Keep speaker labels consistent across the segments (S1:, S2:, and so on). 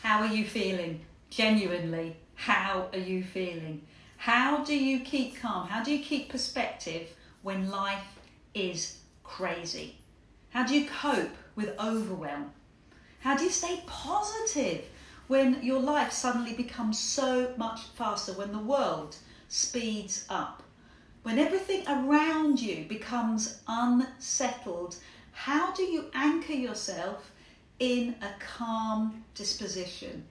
S1: How are you feeling? Genuinely, how are you feeling? How do you keep calm? How do you keep perspective when life is crazy? How do you cope with overwhelm? How do you stay positive when your life suddenly becomes so much faster, when the world speeds up, when everything around you becomes unsettled? How do you anchor yourself in a calm disposition?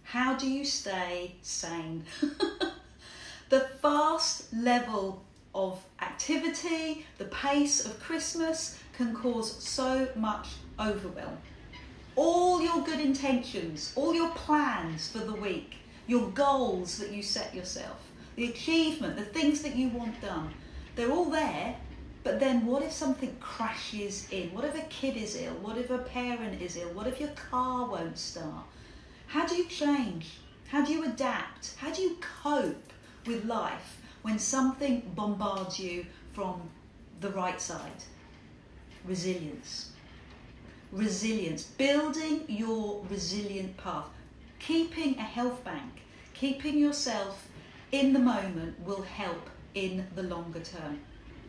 S1: How do you stay sane? The fast level of activity, the pace of Christmas can cause so much overwhelm. All your good intentions, all your plans for the week, your goals that you set yourself, the achievement, the things that you want done, they're all there. But then what if something crashes in? What if a kid is ill? What if a parent is ill? What if your car won't start? How do you change? How do you adapt? How do you cope with life when something bombards you from the right side? Resilience. Resilience. Building your resilient path. Keeping a health bank. Keeping yourself in the moment will help in the longer term.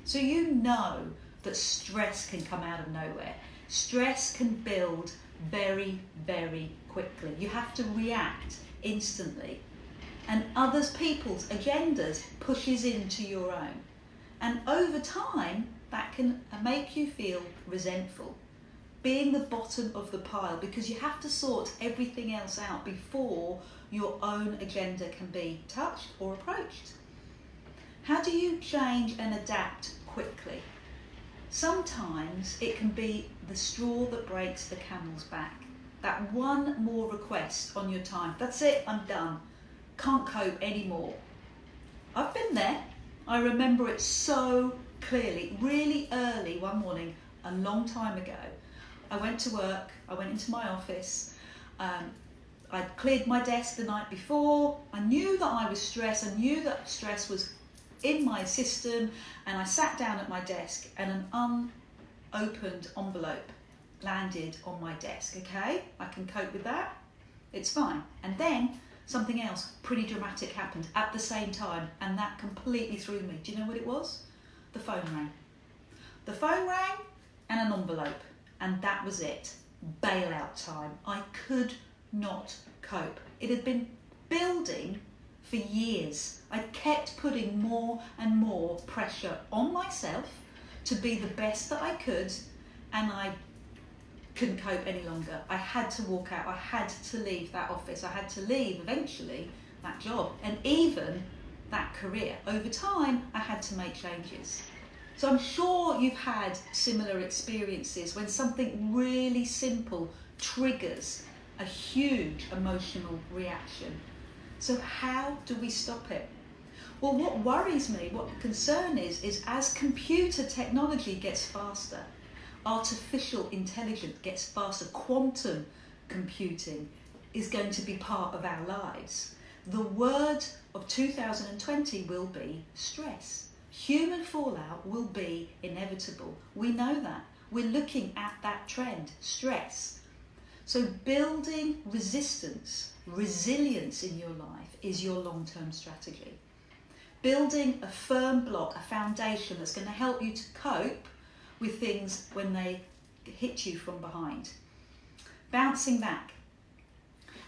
S1: So you know that stress can come out of nowhere. Stress can build very, very quickly. You have to react instantly. And other people's agendas pushes into your own. And over time, that can make you feel resentful, being the bottom of the pile, because you have to sort everything else out before your own agenda can be touched or approached. How do you change and adapt quickly? Sometimes it can be the straw that breaks the camel's back. That one more request on your time. That's it, I'm done. Can't cope anymore. I've been there. I remember it so clearly. Really early one morning, a long time ago, I went to work, I went into my office. I'd cleared my desk the night before. I knew that I was stressed. I knew that stress was in my system, and I sat down at my desk and an unopened envelope landed on my desk. Okay, I can cope with that, it's fine. And then something else pretty dramatic happened at the same time, and that completely threw me. Do you know what it was? The phone rang. The phone rang and an envelope, and that was it. Bailout time. I could not cope. It had been building for years. I kept putting more and more pressure on myself to be the best that I could, and I couldn't cope any longer. I had to walk out. I had to leave that office. I had to leave eventually that job, and even that career. Over time, I had to make changes. So I'm sure you've had similar experiences when something really simple triggers a huge emotional reaction. So how do we stop it? Well, what worries me, what the concern is as computer technology gets faster, artificial intelligence gets faster, quantum computing is going to be part of our lives. The word of 2020 will be stress. Human fallout will be inevitable. We know that. We're looking at that trend, stress. So building resistance, resilience in your life is your long-term strategy. Building a firm block, a foundation that's going to help you to cope with things when they hit you from behind. Bouncing back.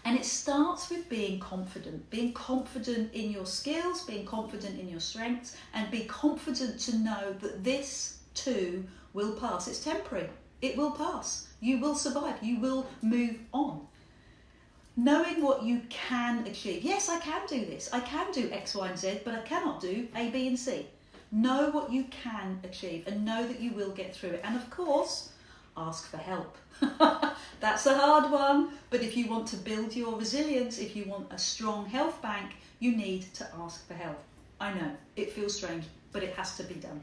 S1: And it starts with being confident in your skills, being confident in your strengths, and be confident to know that this too will pass. It's temporary. It will pass. You will survive. You will move on. Knowing what you can achieve. Yes, I can do this. I can do X, Y, and Z, but I cannot do A, B, and C. Know what you can achieve and know that you will get through it. And of course, ask for help. That's a hard one, but if you want to build your resilience, if you want a strong health bank, you need to ask for help. I know, it feels strange, but it has to be done.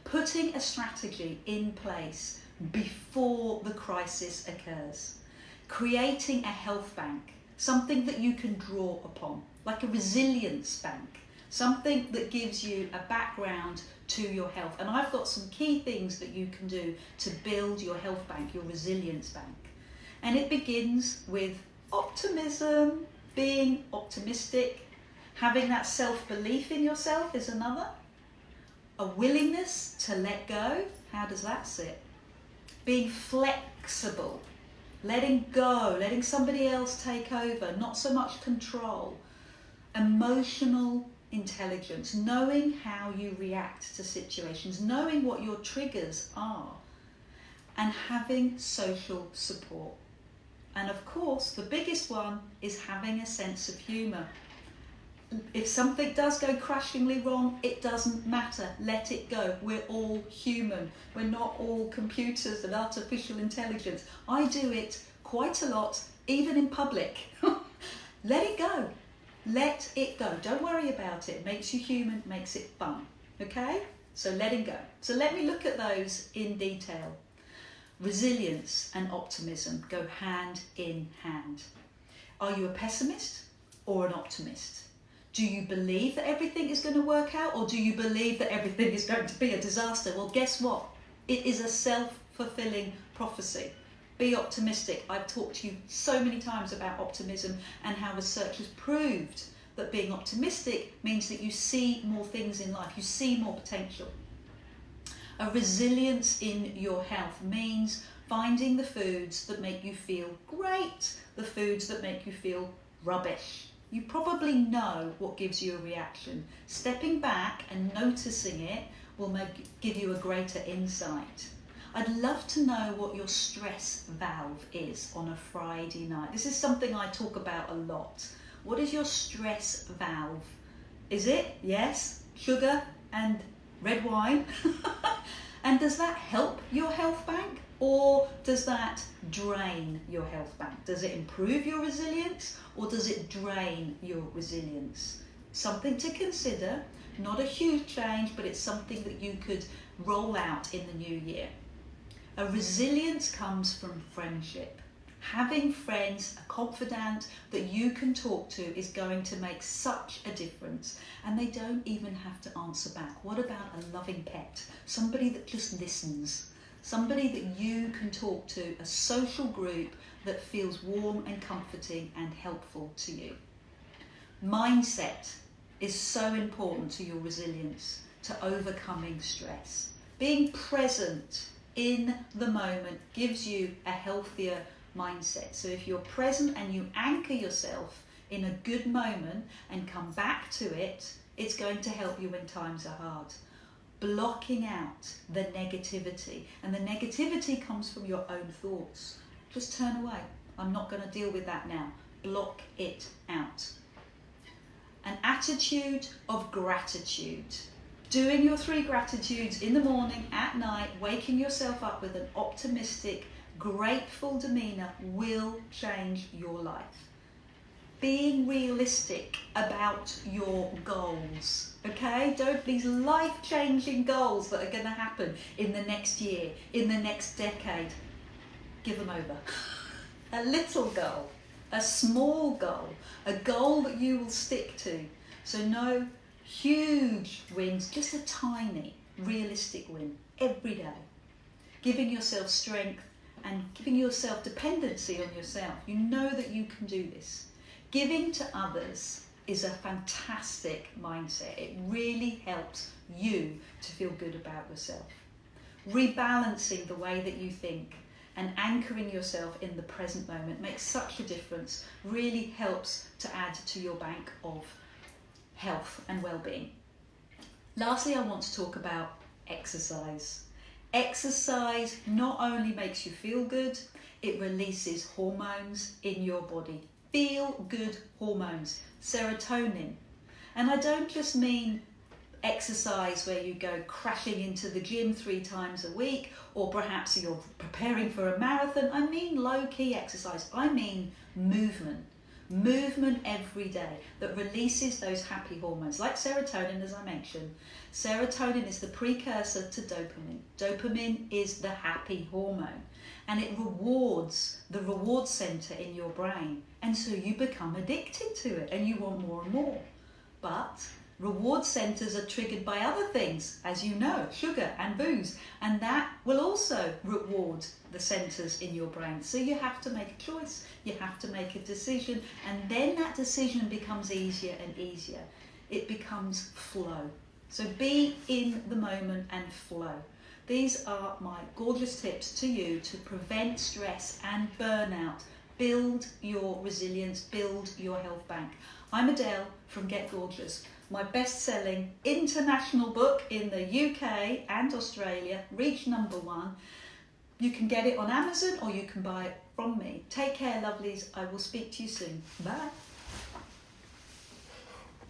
S1: Putting a strategy in place before the crisis occurs. Creating a health bank, something that you can draw upon, like a resilience bank, something that gives you a background to your health. And I've got some key things that you can do to build your health bank, your resilience bank. And it begins with Optimism, being optimistic, having that self-belief in yourself is another. A willingness to let go, how does that sit? Being flexible, letting go, letting somebody else take over, not so much control. Emotional intelligence, knowing how you react to situations, knowing what your triggers are, and having social support. And of course, the biggest one is having a sense of humour. If something does go crashingly wrong, it doesn't matter. Let it go. We're all human. We're not all computers and artificial intelligence. I do it quite a lot, even in public. Let it go. Let it go. Don't worry about it. It makes you human, makes it fun. Okay? So letting go. So let me look at those in detail. Resilience and optimism go hand in hand. Are you a pessimist or an optimist? Do you believe that everything is going to work out, or do you believe that everything is going to be a disaster? Well, guess what? It is a self-fulfilling prophecy. Be optimistic. I've talked to you so many times about optimism and how research has proved that being optimistic means that you see more things in life, you see more potential. A resilience in your health means finding the foods that make you feel great, the foods that make you feel rubbish. You probably know what gives you a reaction. Stepping back and noticing it will give you a greater insight. I'd love to know what your stress valve is on a Friday night. This is something I talk about a lot. What is your stress valve? Is it, yes, sugar and red wine? And does that help your health bank, or does that drain your health bank? Does it improve your resilience, or does it drain your resilience? Something to consider. Not a huge change, but it's something that you could roll out in the new year. A resilience comes from friendship. Having friends, a confidant that you can talk to is going to make such a difference. And they don't even have to answer back. What about a loving pet? Somebody that just listens. Somebody that you can talk to, a social group that feels warm and comforting and helpful to you. Mindset is so important to your resilience, to overcoming stress. Being present in the moment gives you a healthier mindset. So if you're present and you anchor yourself in a good moment and come back to it, it's going to help you when times are hard. Blocking out the negativity, and the negativity comes from your own thoughts. Just turn away. I'm not going to deal with that now. Block it out. An attitude of gratitude. Doing your 3 gratitudes in the morning, at night, waking yourself up with an optimistic, grateful demeanour will change your life. Being realistic about your goals, okay? Don't these life-changing goals that are going to happen in the next year, in the next decade, give them over. A little goal, a small goal, a goal that you will stick to. So no huge wins, just a tiny, realistic win every day. Giving yourself strength and giving yourself dependency on yourself. You know that you can do this. Giving to others is a fantastic mindset. It really helps you to feel good about yourself. Rebalancing the way that you think and anchoring yourself in the present moment makes such a difference, really helps to add to your bank of health and well-being. Lastly, I want to talk about exercise. Exercise not only makes you feel good, it releases hormones in your body. Feel good hormones, serotonin. And I don't just mean exercise where you go crashing into the gym 3 times a week, or perhaps you're preparing for a marathon. I mean low-key exercise. I mean movement. Movement every day that releases those happy hormones, like serotonin, as I mentioned. Serotonin is the precursor to dopamine. Dopamine is the happy hormone, and it rewards the reward center in your brain. And so you become addicted to it and you want more and more. But Reward centres are triggered by other things, as you know, sugar and booze, and that will also reward the centres in your brain. So you have to make a choice, you have to make a decision, and then that decision becomes easier and easier. It becomes flow. So be in the moment and flow. These are my gorgeous tips to you to prevent stress and burnout. Build your resilience, build your health bank. I'm Adele from Get Gorgeous. My best-selling international book in the UK and Australia reached #1. You can get it on Amazon or you can buy it from me. Take care, lovelies. I will speak to you soon. Bye.